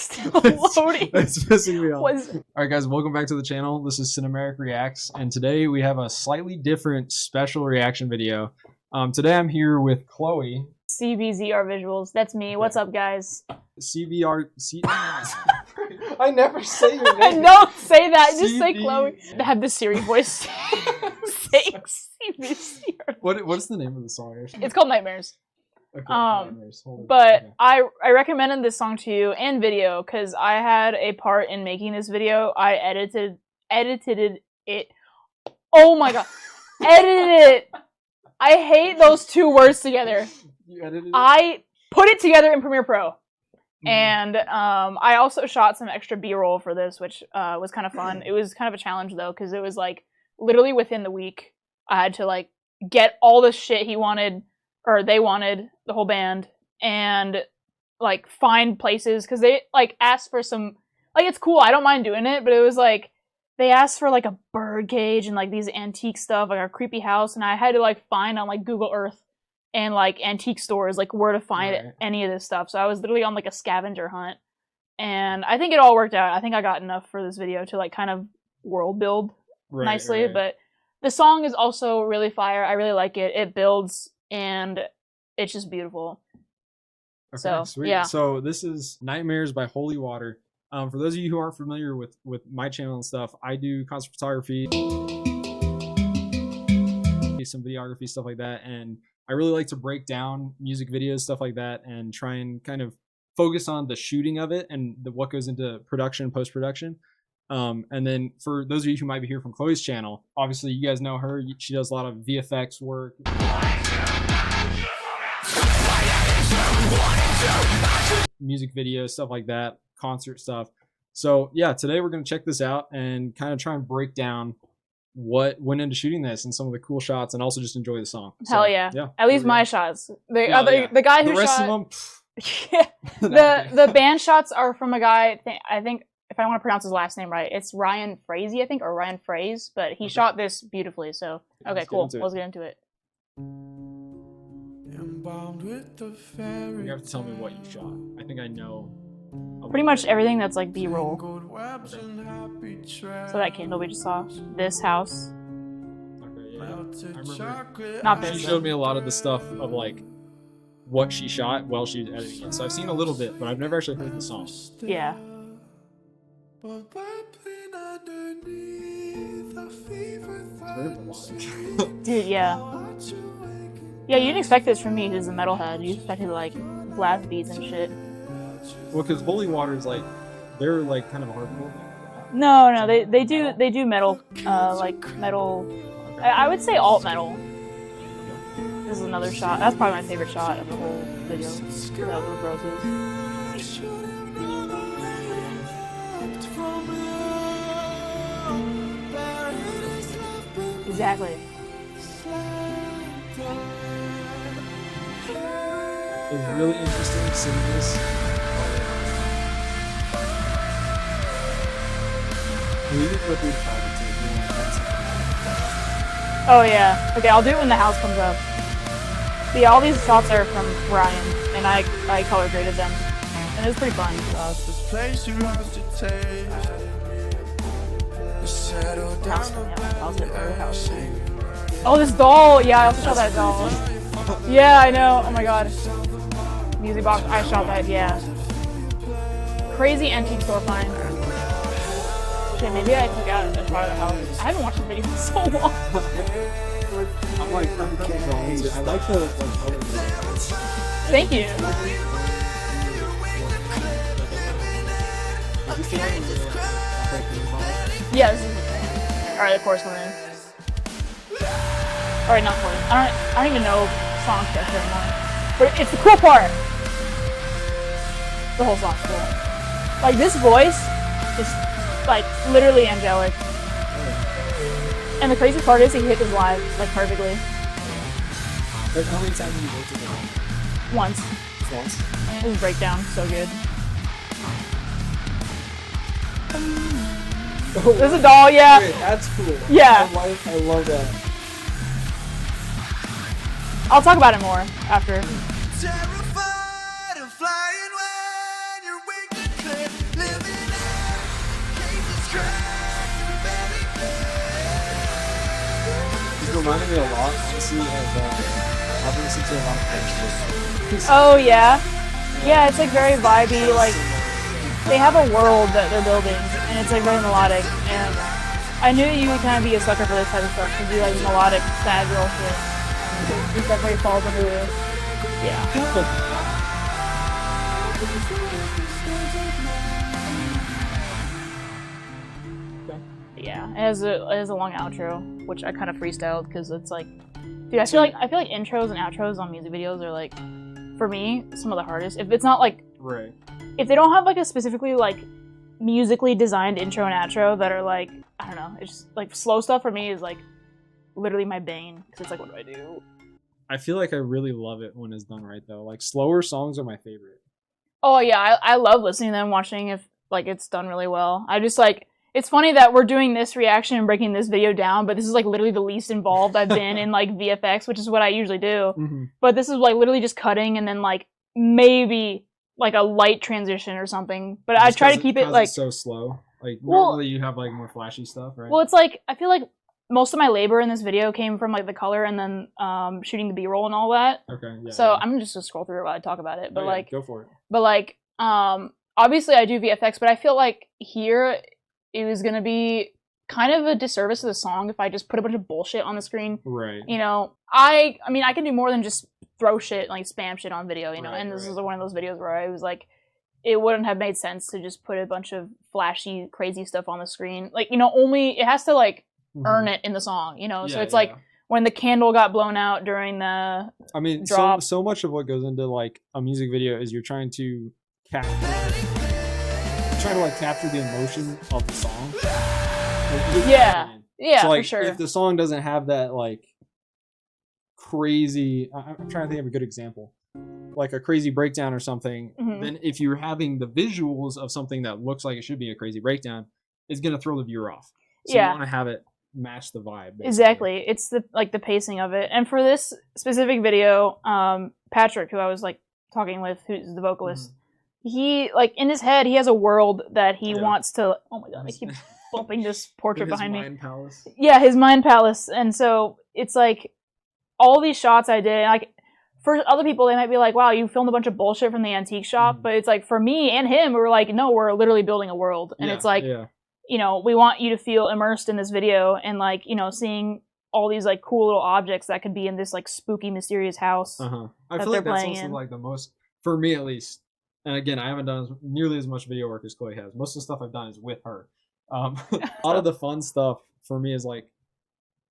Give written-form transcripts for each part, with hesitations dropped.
still loading. It's pissing me off. Alright guys, welcome back to the channel. This is Cinemerrick Reacts, and today we have a slightly different special reaction video. Today I'm here with Chloe. CBZR Visuals, that's me. Okay. What's up, guys? I never say your name. Don't say that. Just say Chloe. I have the Siri voice. Say CBZR. What's the name of the song? It's called Nightmares. Okay, but okay. I recommended this song to you and video because I had a part in making this video. I edited it. Oh my god, edited it. I hate those two words together. You edited it? I put it together in Premiere Pro, and I also shot some extra B-roll for this, which was kind of fun. It was kind of a challenge though because it was like literally within the week I had to like get all the shit he wanted. Or they wanted, the whole band, and like find places because they like asked for some, like it's cool, I don't mind doing it, but it was like they asked for like a bird cage and like these antique stuff, like a creepy house, and I had to like find on like Google Earth and like antique stores like where to find any of this stuff. So I was literally on like a scavenger hunt, and I think it all worked out. I think I got enough for this video to like kind of world build nicely, but the song is also really fire. I really like it. It builds. And it's just beautiful. Okay, so sweet. Yeah. So this is Nightmares by Holywatr. For those of you who aren't familiar with my channel and stuff, I do concert photography, some videography, stuff like that, and I really like to break down music videos, stuff like that, and try and kind of focus on the shooting of it and what goes into production, post-production. And then for those of you who might be here from Chloe's channel, obviously you guys know her. She does a lot of VFX work. Music videos, stuff like that, concert stuff. So yeah, today we're going to check this out and kind of try and break down what went into shooting this and some of the cool shots, and also just enjoy the song. Hell so, yeah. At least my shots. The guy who the rest shot of them, the band shots are from a guy, I think if I want to pronounce his last name right, it's Ryan Frazee, I think, or Ryan Fraze, but he shot this beautifully. So okay, cool. Let's get into it. You have to tell me what you shot. I think I know. Pretty much everything that's like B-roll. Okay. So that candle we just saw. This house. Okay, yeah. I remember. Not this. She showed me a lot of the stuff of like what she shot while she was editing it. So I've seen a little bit, but I've never actually heard the song. Yeah. Dude, yeah. Yeah, you didn't expect this from me because he's a metalhead. You expected like blast beats and shit. Well, because Holywatr is like, they're like kind of a hardcore. No, they do metal, like metal. I would say alt metal. This is another shot. That's probably my favorite shot of the whole video. That was roses. Exactly. It's really interesting seeing this. Oh yeah. Okay, I'll do it when the house comes up. But yeah, all these shots are from Ryan, and I color graded them, and it was pretty fun. Oh, this doll! Yeah, I also shot that doll. Yeah, I know. Oh my god. Music box. I shot that. Yeah. Crazy antique store find. Shit, maybe I took out a shot of the house. I haven't watched the video in so long. I'm like, I like the color. Thank you. Yeah, this is alright, the chorus coming in. Alright, not chorus. I don't even know song structure anymore. But it's the cool part. The whole song's cool. Like this voice is like literally angelic. And the crazy part is he hit this live like perfectly. Like how many times have you worked with him? Once. Once? His breakdown, so good. Oh, there's a doll, yeah. Wait, that's cool. Yeah. I love that. I'll talk about it more after. Terrified of flying when you're wicked cliff. It reminded me a lot, honestly, of I've listened to a lot of French. Oh yeah, yeah. It's like very vibey. Like they have a world that they're building, and it's like very melodic. And I knew you would kind of be a sucker for this type of stuff because you like melodic sad girl shit. And this definitely falls under the yeah. Yeah, it has a long outro, which I kind of freestyled because it's like, dude, I feel like intros and outros on music videos are like, for me, some of the hardest. If it's not like, right, if they don't have like a specifically like musically designed intro and outro that are like, I don't know, it's just like slow stuff for me is like literally my bane because it's like, what do I do? I feel like I really love it when it's done right though. Like slower songs are my favorite. Oh yeah, I love listening to them, watching if like it's done really well. I just like. It's funny that we're doing this reaction and breaking this video down, but this is like literally the least involved I've been in like VFX, which is what I usually do. Mm-hmm. But this is like literally just cutting and then like maybe like a light transition or something. But I try to keep it like it's so slow. Like normally you have like more flashy stuff, right? Well, it's like I feel like most of my labor in this video came from like the color and then shooting the B-roll and all that. Okay. Yeah, so I'm just gonna scroll through it while I talk about it. But like go for it. But like obviously I do VFX, but I feel like here it was going to be kind of a disservice to the song if I just put a bunch of bullshit on the screen. Right. You know, I mean, I can do more than just throw shit, like spam shit on video, you know, and this is one of those videos where I was like, it wouldn't have made sense to just put a bunch of flashy, crazy stuff on the screen. Like, you know, only, it has to like earn it in the song, you know? So it's like when the candle got blown out during the drop. So much of what goes into like a music video is you're trying to capture the emotion of the song. Yeah, so, like, for sure. If the song doesn't have that like crazy, I'm trying to think of a good example, like a crazy breakdown or something, then if you're having the visuals of something that looks like it should be a crazy breakdown, it's gonna throw the viewer off. So you want to have it match the vibe. Basically. Exactly. It's the pacing of it. And for this specific video, Patrick, who I was like talking with, who's the vocalist. He, like, in his head, he has a world that he wants to... Oh my god, I keep bumping this portrait behind me. His mind palace? Yeah, his mind palace. And so, it's like, all these shots I did, like, for other people, they might be like, wow, you filmed a bunch of bullshit from the antique shop. But it's like, for me and him, we were like, no, we're literally building a world. And it's like, you know, we want you to feel immersed in this video and, like, you know, seeing all these, like, cool little objects that could be in this, like, spooky, mysterious house. I feel like that's also, like, the most, for me at least, and again, I haven't done nearly as much video work as Chloe has. Most of the stuff I've done is with her. A lot of the fun stuff for me is like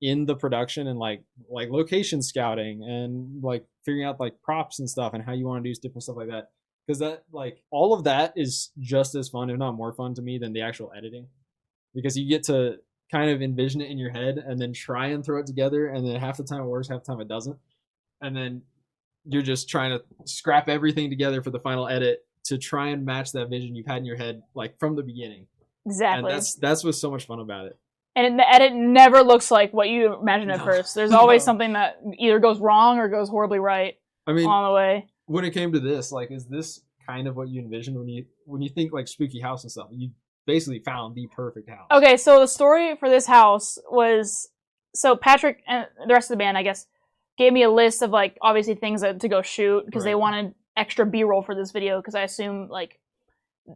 in the production and like location scouting and like figuring out like props and stuff and how you want to do different stuff like that. Because that like all of that is just as fun, if not more fun to me than the actual editing. Because you get to kind of envision it in your head and then try and throw it together, and then half the time it works, half the time it doesn't. And then you're just trying to scrap everything together for the final edit to try and match that vision you've had in your head, like from the beginning. Exactly. And that's what's so much fun about it. And the edit never looks like what you imagine at first. There's always something that either goes wrong or goes horribly right. I mean, on the way. When it came to this, like, is this kind of what you envisioned when you think like spooky house and stuff? You basically found the perfect house. Okay, so the story for this house was, so Patrick and the rest of the band, I guess, gave me a list of, like, obviously things to go shoot, because they wanted extra B-roll for this video, because I assume, like,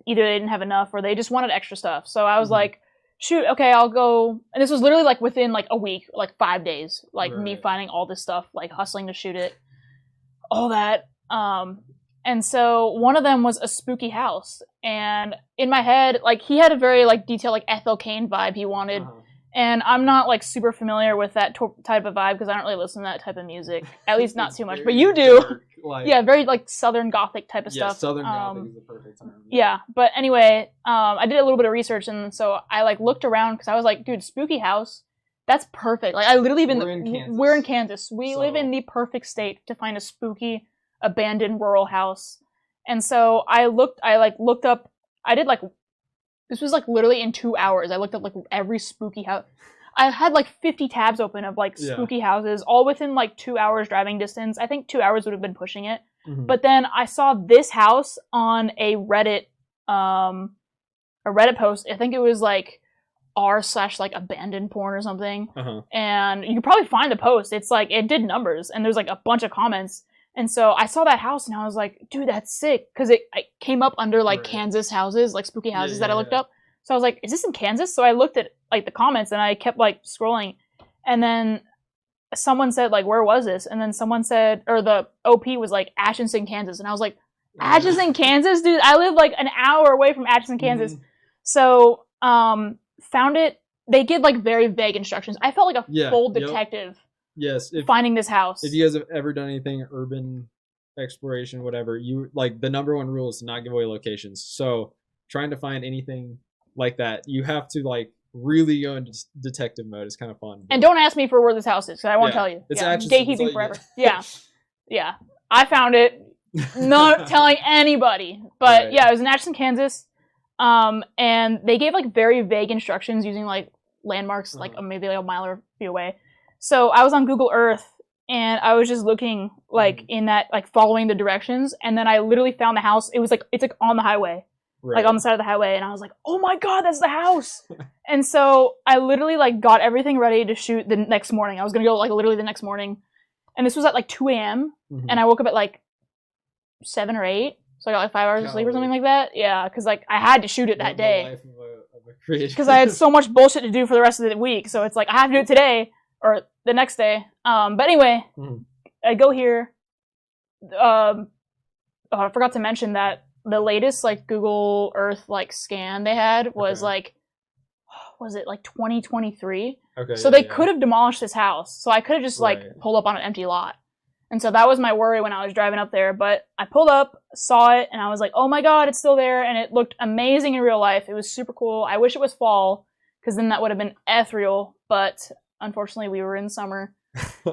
either they didn't have enough, or they just wanted extra stuff. So I was like, shoot, okay, I'll go, and this was literally, like, within, like, a week, like, 5 days, like, me finding all this stuff, like, hustling to shoot it, all that, and so one of them was a spooky house, and in my head, like, he had a very, like, detailed, like, Ethel Cain vibe he wanted, and I'm not, like, super familiar with that type of vibe, because I don't really listen to that type of music, at least not too much, but you do. Dark, like, yeah, very, like, Southern Gothic type of stuff. Yeah, Southern Gothic is the perfect term. Yeah, but anyway, I did a little bit of research, and so I, like, looked around, because I was like, dude, spooky house, that's perfect. Like, I literally we're in Kansas. We live in the perfect state to find a spooky, abandoned rural house. And so I looked up, I did, like, this was, like, literally in 2 hours. I looked up, like, every spooky house. I had, like, 50 tabs open of, like, spooky houses, all within, like, 2 hours driving distance. I think 2 hours would have been pushing it. But then I saw this house on a Reddit post. I think it was, like, r/like abandoned porn or something. Uh-huh. And you can probably find the post. It's like, it did numbers, and there's like a bunch of comments. And so I saw that house and I was like, dude, that's sick. Because it came up under like Kansas houses, like spooky houses that I looked up. So I was like, is this in Kansas? So I looked at like the comments and I kept like scrolling. And then someone said like, where was this? And then someone said, or the OP was like Atchison, Kansas. And I was like, Atchison, Kansas? Dude, I live like an hour away from Atchison, Kansas. So found it. They give like very vague instructions. I felt like a full detective. Yes, finding this house. If you guys have ever done anything urban exploration, whatever, you like the number one rule is to not give away locations. So trying to find anything like that, you have to like really go into detective mode. It's kind of fun. And don't ask me for where this house is, because I won't tell you. It's gatekeeping forever. Yeah. I found it. Not telling anybody. But it was in Atchison, Kansas. And they gave like very vague instructions using like landmarks, like maybe like a mile or a few away. So I was on Google Earth and I was just looking like in that, like following the directions. And then I literally found the house. It was like, it's like on the highway, like on the side of the highway. And I was like, oh my God, that's the house. And so I literally like got everything ready to shoot the next morning. I was going to go like literally the next morning. And this was at like 2 a.m. And I woke up at like 7 or 8. So I got like 5 hours of sleep or something like that. Yeah. Cause like I had to shoot it that day. Because I had so much bullshit to do for the rest of the week. So it's like, I have to do it today. Or the next day. But anyway, I go here. I forgot to mention that the latest like Google Earth like scan they had was like, was it like 2023? Okay. So they could have demolished this house. So I could have just like pulled up on an empty lot. And so that was my worry when I was driving up there. But I pulled up, saw it, and I was like, oh my God, it's still there. And it looked amazing in real life. It was super cool. I wish it was fall, because then that would have been ethereal. But unfortunately, we were in summer.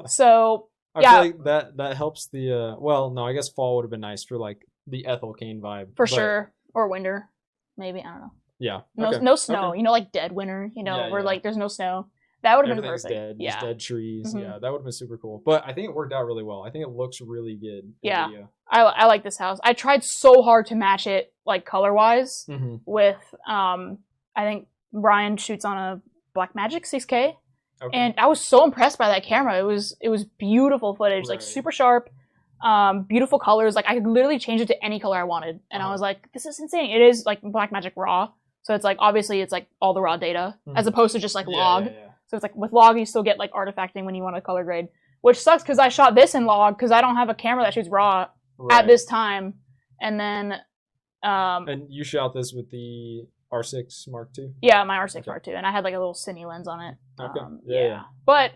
So, I feel like that helps the, well, no, I guess fall would have been nice for, like, the Ethelcane vibe. For sure. Or winter. Maybe, I don't know. Yeah. No snow. You know, like dead winter, you know, where, like, there's no snow. That would have been perfect. Dead, just dead trees. Yeah, that would have been super cool. But I think it worked out really well. I think it looks really good. Yeah. I like this house. I tried so hard to match it, like, color-wise with, I think Brian shoots on a Blackmagic 6K. Okay. And I was so impressed by that camera. It was beautiful footage, like super sharp, beautiful colors. Like I could literally change it to any color I wanted. And I was like, this is insane. It is like Blackmagic RAW. So it's like, obviously it's like all the raw data as opposed to just like log. So it's like with log, you still get like artifacting when you want to color grade, which sucks because I shot this in log because I don't have a camera that shoots raw at this time. And then, and you shot this with the R6 Mark II? Yeah, my R6 Mark II, and I had like a little cine lens on it. Okay. But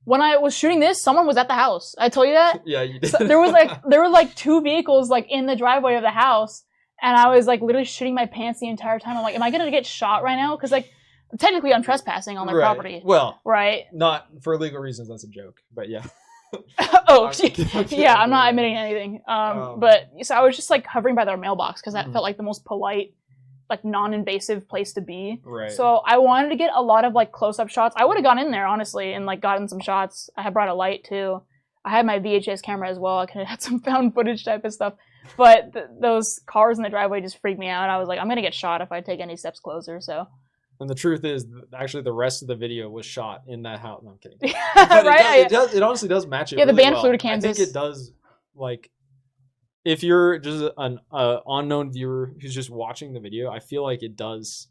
when I was shooting this, someone was at the house. I told you that? Yeah, you did. So there were like 2 vehicles like in the driveway of the house, and I was like literally shitting my pants the entire time. I'm like, am I gonna get shot right now? Because like technically I'm trespassing on their property. Well, right? Not for legal reasons. That's a joke, but yeah. Yeah, I'm not admitting anything. But so I was just like hovering by their mailbox because that felt like the most polite, like non-invasive place to be. Right. So I wanted to get a lot of like close-up shots. I would have gone in there honestly and like gotten some shots. I had brought a light too. I had my VHS camera as well. I could have had some found footage type of stuff. But those cars in the driveway just freaked me out. I was like, I'm gonna get shot if I take any steps closer. So. And the truth is, actually, the rest of the video was shot in that house. No, I'm kidding. Right? It honestly does match it. Yeah, really the band well. flew to Kansas. I think it does. Like, if you're just an unknown viewer who's just watching the video, I feel like it does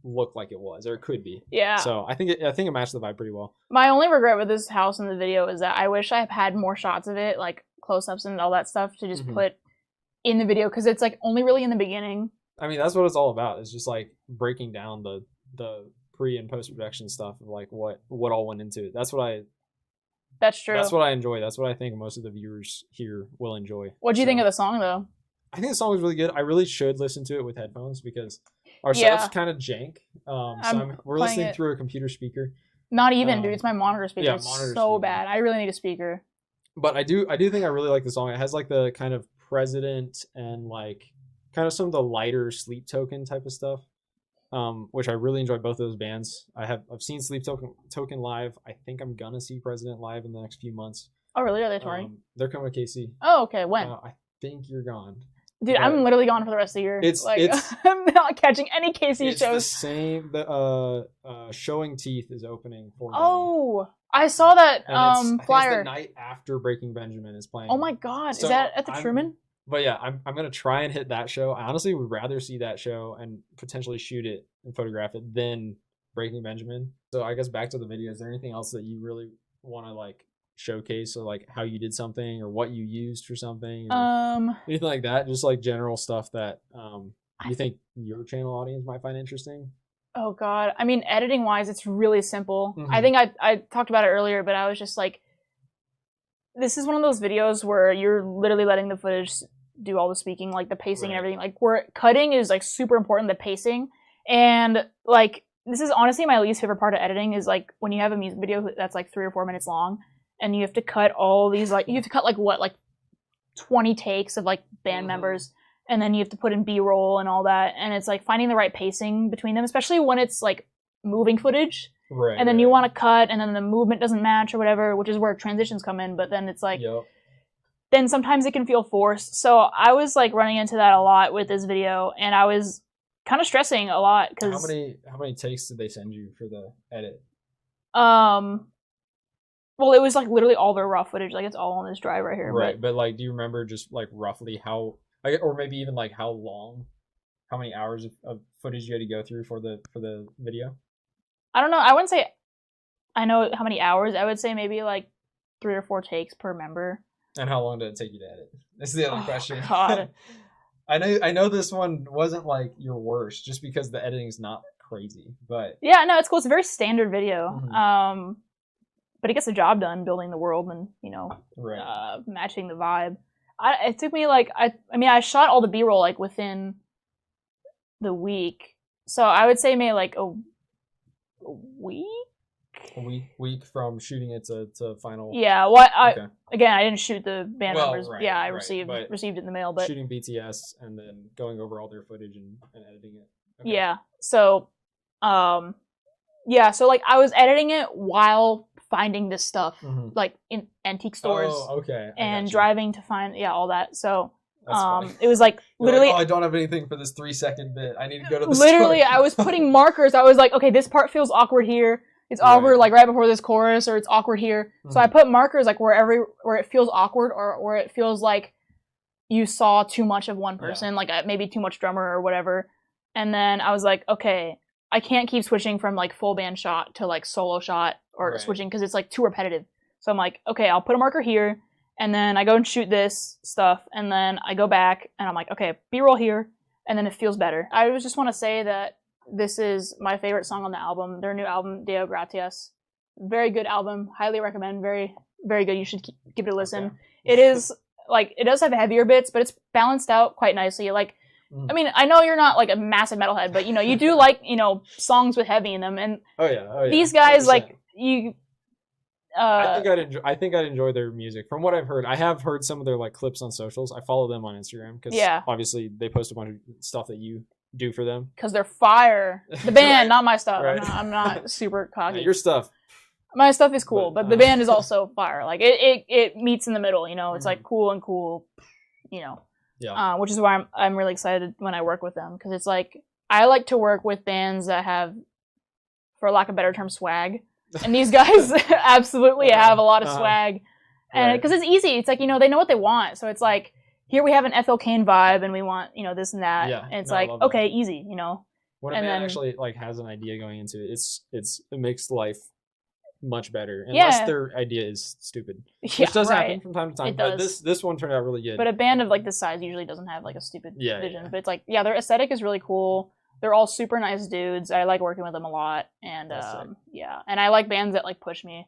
look like it was, or it could be. Yeah. So I think it matched the vibe pretty well. My only regret with this house in the video is that I wish I had more shots of it, like close-ups and all that stuff, to just put in the video because it's like only really in the beginning. I mean, that's what it's all about. It's just like breaking down the pre and post production stuff of like what all went into it. That's true. That's what I enjoy. That's what I think most of the viewers here will enjoy. What do you think of the song though? I think the song was really good. I really should listen to it with headphones because our setup's kind of jank. We're listening through a computer speaker. Not even, dude. It's my monitor speaker. Yeah, it's so bad. I really need a speaker. But I do think I really like the song. It has like the kind of President and like kind of some of the lighter Sleep Token type of stuff, which I really enjoy both of those bands. I've seen Sleep Token live. I think I'm gonna see President live in the next few months. Oh really? Are they touring? They're coming to KC. Oh okay. When? I think you're gone. Dude, I'm literally gone for the rest of the year. It's I'm not catching any KC it's shows. the same. The Showing Teeth is opening for them. Oh, I saw that And I think flyer. it's the night after Breaking Benjamin is playing. Oh my god, So is that at the Truman? But yeah, I'm gonna try and hit that show. I honestly would rather see that show and potentially shoot it and photograph it than Breaking Benjamin. So I guess back to the video. Is there anything else that you really want to like showcase, or like how you did something, or what you used for something, or anything like that? Just like general stuff that you think your channel audience might find interesting. Oh god, I mean, editing wise, it's really simple. Mhm. I think I talked about it earlier, but I was just like, this is one of those videos where you're literally letting the footage do all the speaking, like the pacing and everything. Like, where cutting is like super important, the pacing, and like this is honestly my least favorite part of editing is like when you have a music video that's like 3 or 4 minutes long, and you have to cut all these like you have to cut like what, like 20 takes of like band members, and then you have to put in B-roll and all that, and it's like finding the right pacing between them, especially when it's like moving footage. Right. And then you want to cut, and then the movement doesn't match or whatever, which is where transitions come in. But then it's like, then sometimes it can feel forced. So I was like running into that a lot with this video, and I was kind of stressing a lot because how many takes did they send you for the edit? Well, it was like literally all their raw footage, like it's all on this drive right here. Right, but like, do you remember just like roughly how, or maybe even like how long, how many hours of footage you had to go through for the video? I don't know. I wouldn't say I know how many hours. I would say maybe like 3 or 4 takes per member. And how long did it take you to edit? This is the other question. God. I know this one wasn't like your worst, just because the editing's not crazy, but yeah, no, it's cool. It's a very standard video. Mhm. But it gets the job done, building the world and, you know, matching the vibe. It took me like I mean I shot all the B-roll like within the week, so I would say maybe like a week. A week from shooting it to final. Yeah, again, I didn't shoot the band members. Right, yeah, I right, received it in the mail, but shooting BTS and then going over all their footage and editing it. Okay. Yeah, so so like I was editing it while finding this stuff like in antique stores. Oh, okay. And driving to find all that. So That's it was like literally. Like, I don't have anything for this 3-second bit. I need to go to the literally store. I was putting markers. I was like, okay, this part feels awkward here. It's awkward like right before this chorus, or it's awkward here. So I put markers like where it feels awkward, or where it feels like you saw too much of one person, like maybe too much drummer or whatever. And then I was like, okay, I can't keep switching from like full band shot to like solo shot, or switching because it's like too repetitive. So I'm like, okay, I'll put a marker here, and then I go and shoot this stuff, and then I go back and I'm like, okay, B-roll here, and then it feels better. I just want to say that this is my favorite song on the album, their new album, Deo Gratias. Very good album, highly recommend, very, very good. You should give it a listen. Okay. It is like, it does have heavier bits, but it's balanced out quite nicely. Like, I mean, I know you're not like a massive metalhead, but you know, you do like, you know, songs with heavy in them, and these guys 100%. Like you. I think I'd enjoy their music. From what I've heard, I have heard some of their like clips on socials. I follow them on Instagram because obviously they post a bunch of stuff that you do for them. Because they're fire. The band, not my stuff. I'm not super cocky. Your stuff. My stuff is cool, but the band is also fire. Like it meets in the middle. You know, it's like cool and cool. You know. Yeah. Which is why I'm really excited when I work with them, because it's like I like to work with bands that have, for lack of a better term, swag, and these guys absolutely have a lot of swag, and because it's easy, it's like, you know, they know what they want, so it's like, here we have an FL Kane vibe, and we want, you know, this and that, and it's like, okay, easy, you know. When a band actually like has an idea going into it, it makes life much better, unless their idea is stupid, which does happen from time to time. But this one turned out really good. But a band of like this size usually doesn't have like a stupid vision. But it's like, their aesthetic is really cool. They're all super nice dudes. I like working with them a lot, and and I like bands that like push me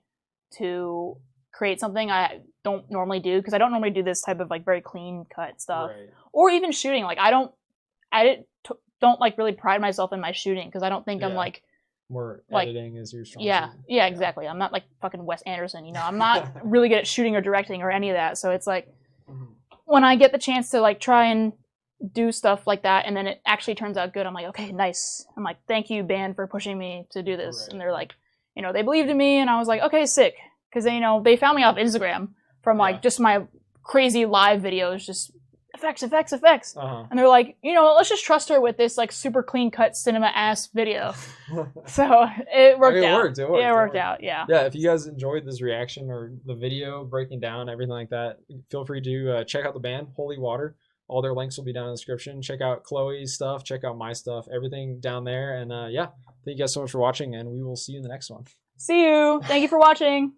to create something I don't normally do, because I don't normally do this type of like very clean cut stuff, or even shooting. Like I don't like really pride myself in my shooting, because I don't think I'm like. More editing is your strong suit. Yeah, exactly. I'm not like fucking Wes Anderson, you know. I'm not really good at shooting or directing or any of that. So it's like when I get the chance to like try and do stuff like that, and then it actually turns out good, I'm like, okay, nice. I'm like, thank you, band, for pushing me to do this. And they're like, you know, they believed in me, and I was like, okay, sick, because they, you know, they found me off Instagram from like just my crazy live videos, just effects. Uh-huh. And they're like, you know, let's just trust her with this like super clean cut cinema ass video. So it worked out. It worked. Yeah, it worked out. Yeah. Yeah, if you guys enjoyed this reaction or the video breaking down everything like that, feel free to check out the band Holywatr. All their links will be down in the description. Check out Chloe's stuff. Check out my stuff. Everything down there. And yeah, thank you guys so much for watching, and we will see you in the next one. See you. Thank you for watching.